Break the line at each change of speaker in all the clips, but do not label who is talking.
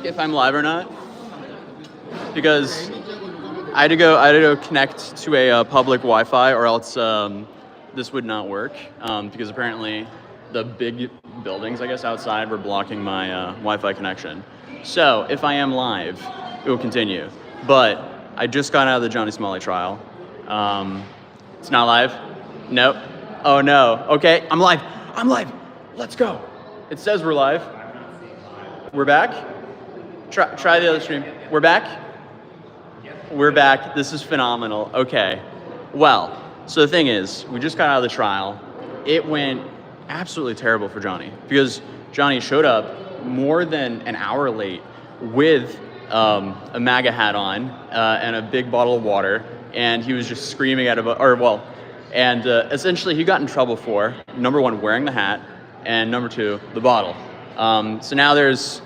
if I'm live or not because I had to go connect to a public Wi-Fi, or else this would not work because apparently the big buildings, I guess, outside were blocking my Wi-Fi connection. So if I am live, it will continue. But I just got out of the Johnny Somali trial. It's not live? Nope. Oh no. Okay, I'm live. Let's go. It says we're live. We're back. Try the other stream. We're back. We're back. This is phenomenal. Okay. Well, so the thing is, we just got out of the trial. It went absolutely terrible for Johnny because Johnny showed up more than an hour late with a MAGA hat on and a big bottle of water, and he was just screaming at essentially he got in trouble for, number one, wearing the hat, and number two, the bottle. So now there's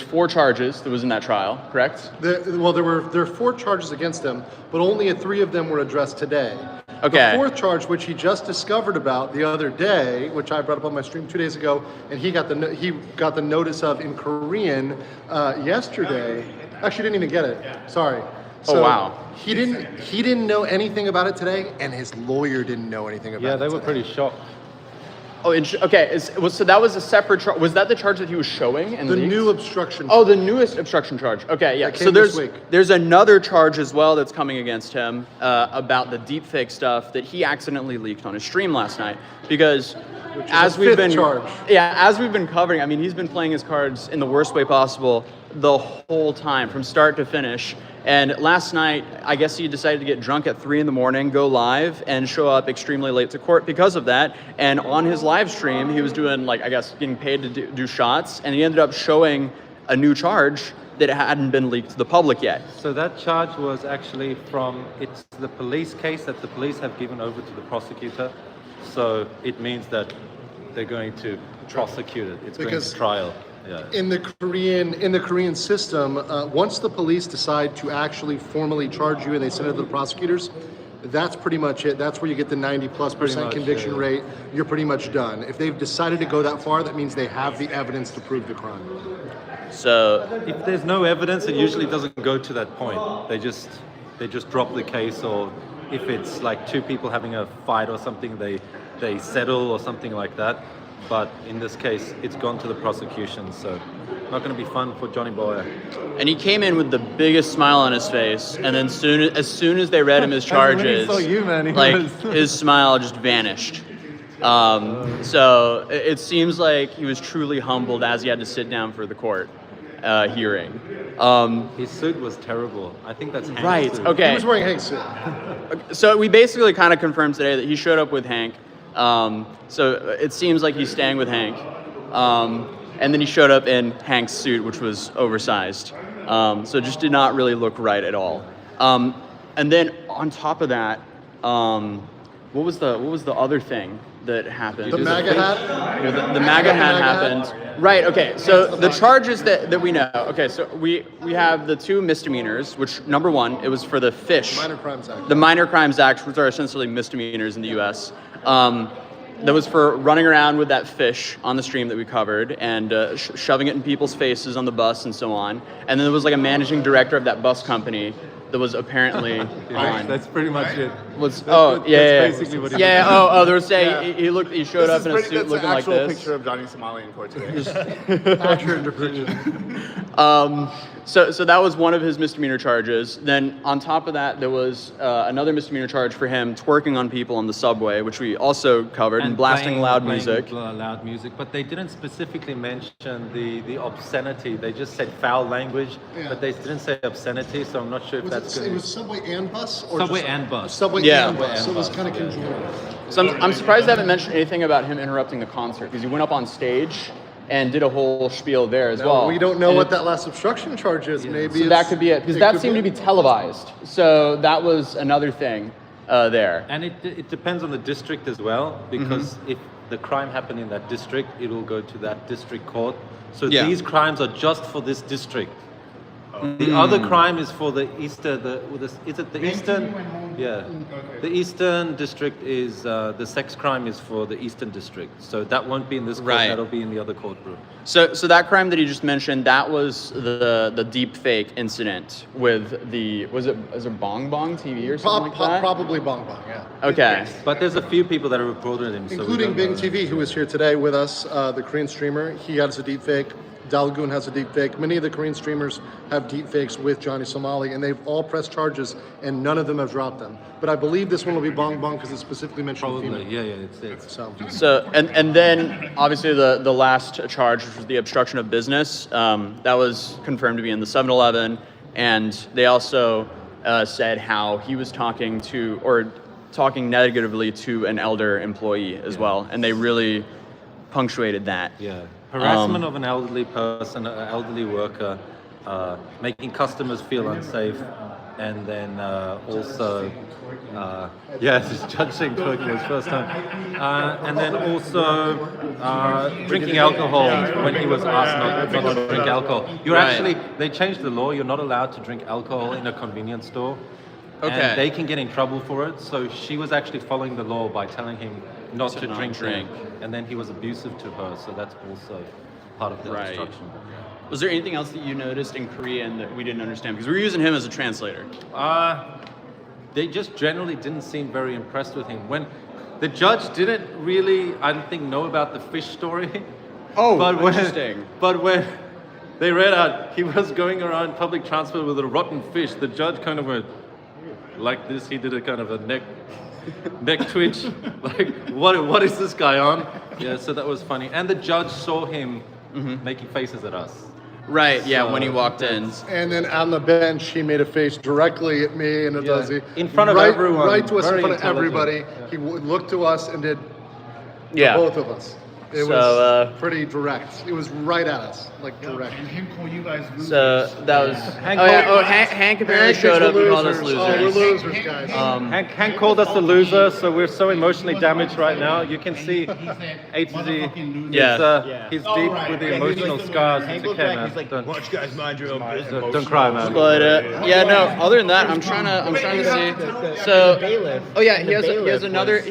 4 charges that was in that trial, correct?
There are 4 charges against him, but only 3 of them were addressed today.
Okay.
The 4th charge, which he just discovered about the other day, which I brought up on my stream 2 days ago, and he got the notice of in Korean yesterday. Actually, didn't even get it. Sorry. So
wow.
He didn't know anything about it today, and his lawyer didn't know anything about it.
Yeah, they were pretty shocked.
Oh, okay. So that was a separate charge. Was that the charge that he was showing? And
the
leaked?
new obstruction.
Oh, the newest obstruction charge. Okay, yeah. So there's another charge as well that's coming against him about the deepfake stuff that he accidentally leaked on his stream last night. Because as we've been covering, I mean, he's been playing his cards in the worst way possible the whole time, from start to finish. And last night, I guess he decided to get drunk at 3 a.m, go live, and show up extremely late to court because of that. And on his live stream, he was doing, getting paid to do shots, and he ended up showing a new charge that hadn't been leaked to the public yet.
So that charge was actually it's the police case that the police have given over to the prosecutor. So it means that they're going to prosecute it. It's going to trial. Yeah.
In the Korean system, once the police decide to actually formally charge you and they send it to the prosecutors, that's pretty much it. That's where you get the 90+% conviction rate. You're pretty much done. If they've decided to go that far, that means they have the evidence to prove the crime.
So
if there's no evidence, it usually doesn't go to that point. They just drop the case, or if it's like 2 people having a fight or something, they settle or something like that. But in this case, it's gone to the prosecution, so not going to be fun for Johnny Boy.
And he came in with the biggest smile on his face, and then as soon as they read him his charges, his smile just vanished. So it seems like he was truly humbled as he had to sit down for the court hearing.
His suit was terrible. I think that's Hank's
right.
suit.
Okay.
He was wearing Hank's suit.
So we basically kind of confirmed today that he showed up with Hank. So it seems like he's staying with Hank. And then he showed up in Hank's suit, which was oversized. So it just did not really look right at all. And then on top of that, what was the other thing that happened?
The MAGA hat?
The MAGA hat happened. Right, okay. So the charges that we know. Okay, so we have the 2 misdemeanors, which number 1, it was for the fish.
Minor Crimes Act.
The Minor Crimes Act, which are essentially misdemeanors in the U.S. That was for running around with that fish on the stream that we covered and shoving it in people's faces on the bus and so on. And then there was a managing director of that bus company that was apparently on.
That's pretty much it.
That's
basically what he did.
There was he showed up in a suit looking like this.
That's an actual picture of Johnny Somali in court today.
Accurate interpretation.
So that was one of his misdemeanor charges. Then on top of that, there was another misdemeanor charge for him twerking on people on the subway, which we also covered, and blasting loud music.
Loud music, but they didn't specifically mention the obscenity. They just said foul language, but they didn't say obscenity. So I'm not sure if that's good.
It was subway and bus, or
subway and bus.
Subway and bus. So it was kind of conjoined.
So I'm surprised they haven't mentioned anything about him interrupting the concert, because he went up on stage and did a whole spiel there as well.
We don't know what that last obstruction charge is. Yeah. Maybe
so that could be it, because that seemed to be televised. So that was another thing there.
And it depends on the district as well, because if the crime happened in that district, it will go to that district court. So these crimes are just for this district. The other crime is for the Eastern. Is it the Eastern? Yeah, the Eastern District is the sex crime is for the Eastern District. So that won't be in this court.
Right.
That'll be in the other courtroom.
So that crime that you just mentioned, that was the deep fake incident with the was it Bong Bong TV or something like that?
Probably Bong Bong, yeah.
Okay.
But there's a few people that have reported him, so we
Including
don't
Bing
know.
TV, who is here today with us, the Korean streamer. He has a deep fake. Dalgoon has a deep fake. Many of the Korean streamers have deep fakes with Johnny Somali, and they've all pressed charges, and none of them have dropped them. But I believe this one will be Bong Bong because it specifically mentioned
Probably,
female.
yeah, it's.
So and then obviously the last charge, which was the obstruction of business, that was confirmed to be in the 7-Eleven, and they also said how he was talking negatively to an elder employee as well, and they really punctuated that.
Yeah, harassment of an elderly person, an elderly worker, making customers feel unsafe, and then also, this judge saying twerking was first time, and then also drinking alcohol when he was asked not to drink alcohol. They changed the law. You're not allowed to drink alcohol in a convenience store.
Okay.
And they can get in trouble for it. So she was actually following the law by telling him not to drink. And then he was abusive to her. So that's also part of the obstruction.
Was there anything else that you noticed in Korean that we didn't understand? Because we were using him as a translator.
They just generally didn't seem very impressed with him. When the judge didn't really, I don't think, know about the fish story.
Oh, interesting.
But when they read out he was going around public transport with a rotten fish, the judge kind of went like this. He did a kind of a neck twitch. Like, what is this guy on? Yeah, so that was funny. And the judge saw him making faces at us.
Right, yeah, when he walked in.
And then on the bench, he made a face directly at me and Atozy.
In front of everyone.
Right to us, in
Very
front of everybody.
intelligent.
He looked to us and did
Yeah.
both of us. It was pretty direct. It was right at us, like direct.
And him call you guys losers.
So that was.
Hank
Hank apparently
Hank
showed up
is
and called us
losers. Oh, we're
losers.
losers, guys.
Hank called us a loser, so we're so emotionally damaged right now. You can see
He's
Atozy.
Yeah.
He's deep with the emotional scars.
Hank
It's
goes
okay,
back, he's
man.
like, why don't you guys mind your own business?
Don't cry, man.
But yeah, no. Other than that, I'm trying to see. So, oh yeah, he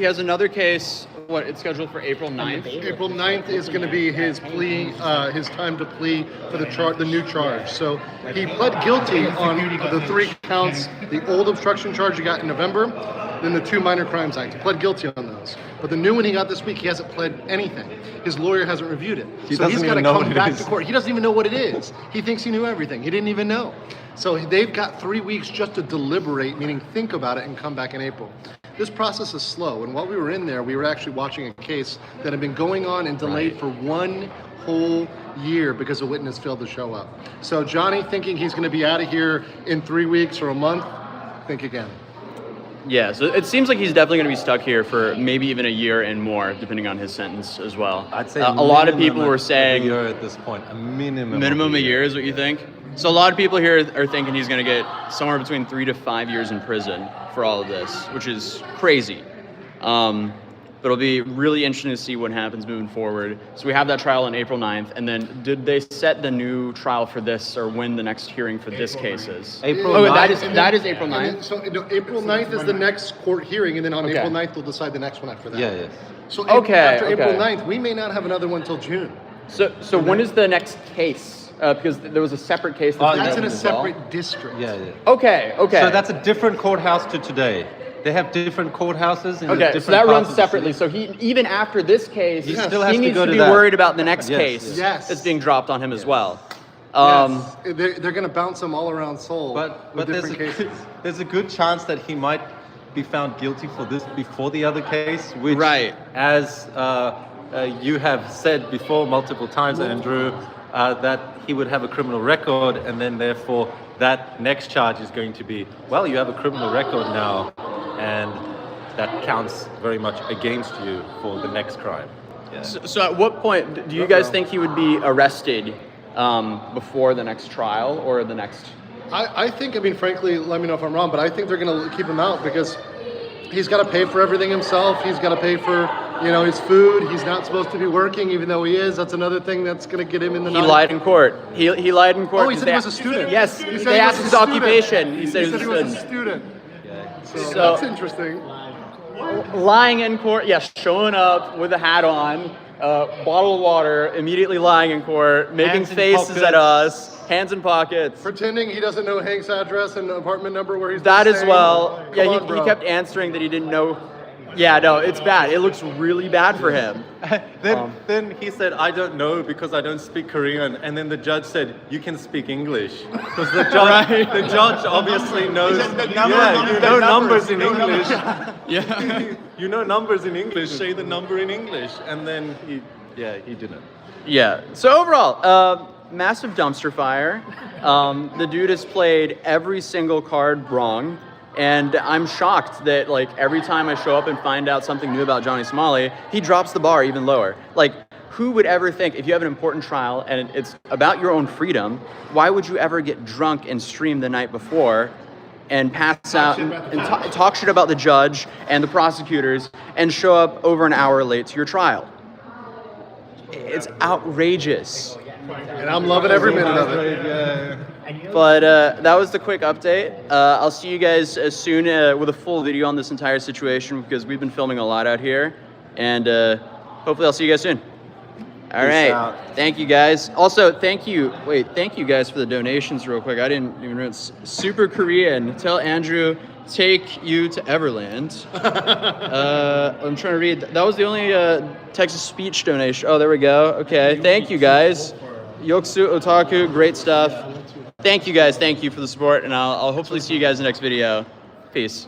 has another case. What, it's scheduled for April 9th?
April 9th is going to be his plea, his time to plea for the new charge. So he pled guilty on the 3 counts, the old obstruction charge he got in November, then the 2 Minor Crimes Act. He pled guilty on those. But the new one he got this week, he hasn't pled anything. His lawyer hasn't reviewed it. So he's got to come back to court. He doesn't even know what it is. He thinks he knew everything. He didn't even know. So they've got 3 weeks just to deliberate, meaning think about it and come back in April. This process is slow, and while we were in there, we were actually watching a case that had been going on and delayed for 1 whole year because a witness failed to show up. So Johnny, thinking he's going to be out of here in 3 weeks or a month, think again.
Yeah, so it seems like he's definitely going to be stuck here for maybe even a year and more, depending on his sentence as well.
I'd say
a lot of people
minimum
were saying
a year at this point, a minimum.
a year is what you think. So a lot of people here are thinking he's going to get somewhere between 3 to 5 years in prison for all of this, which is crazy. But it'll be really interesting to see what happens moving forward. So we have that trial on April 9th, and then did they set the new trial for this, or when the next hearing for this case is?
April
Oh,
9th.
that is April
And then-
9th?
So April 9th is the next court hearing, and then on
Okay.
April 9th, they'll decide the next one after that.
Yeah.
So
Okay,
after April
okay.
9th, we may not have another one till June.
So when is the next case? Because there was a separate case. That's
That's in a
as well.
separate district.
Yeah.
Okay.
So that's a different courthouse to today. They have different courthouses. In
Okay,
different
so that
parts
runs
of the
separately.
city.
So he, even after this case,
He still has to
needs
go
to
to
be
that.
worried about the next
Yes,
case
yes.
that's being dropped on him as well.
Yes. They're going to bounce him all around Seoul
But
with
there's
different cases.
there's a good chance that he might be found guilty for this before the other case, which,
Right.
as you have said before multiple times, Andrew, that he would have a criminal record, and then therefore that next charge is going to be, well, you have a criminal record now, and that counts very much against you for the next crime. Yeah.
So at what point do you guys think he would be arrested before the next trial or the next?
I think, I mean, frankly, let me know if I'm wrong, but I think they're going to keep him out because he's got to pay for everything himself. He's got to pay for You know, his food, he's not supposed to be working, even though he is. That's another thing that's going to get him in the
He lied in court. He lied in court.
Oh, he said he was a student.
Yes,
He said
they
he
asked
was
his
a student.
occupation. He said he was a student.
student. So,
So-
that's interesting.
Lying in court, yes, showing up with a hat on, bottle of water, immediately lying in court, making
Hands in
faces at
pockets.
us, hands in pockets.
Pretending he doesn't know Hank's address and apartment number where he's
That
been
as
staying.
well.
Come
Yeah,
on,
he
bro.
kept answering that he didn't know. Yeah, no, it's bad. It looks really bad for him.
Then he said, I don't know because I don't speak Korean. And then the judge said, you can speak English. Because the judge obviously knows. You know numbers in English.
Yeah.
You know numbers in English. Say the number in English. And then he didn't.
Yeah. So overall, massive dumpster fire. The dude has played every single card wrong. And I'm shocked that like every time I show up and find out something new about Johnny Somali, he drops the bar even lower. Like, who would ever think if you have an important trial and it's about your own freedom, why would you ever get drunk and stream the night before and pass out and talk shit about the judge and the prosecutors and show up over an hour late to your trial? It's outrageous.
And I'm loving every minute of it.
But that was the quick update. I'll see you guys soon with a full video on this entire situation because we've been filming a lot out here. And hopefully I'll see you guys soon. All right.
out.
Thank you guys. Also, thank you guys for the donations real quick. I didn't even know it's Super Korean. Tell Andrew, take you to Everland. I'm trying to read. That was the only Texas speech donation. Oh, there we go. Okay. Thank you guys. Yoksu Otaku, great stuff. Thank you guys. Thank you for the support, and I'll hopefully see you guys in the next video. Peace.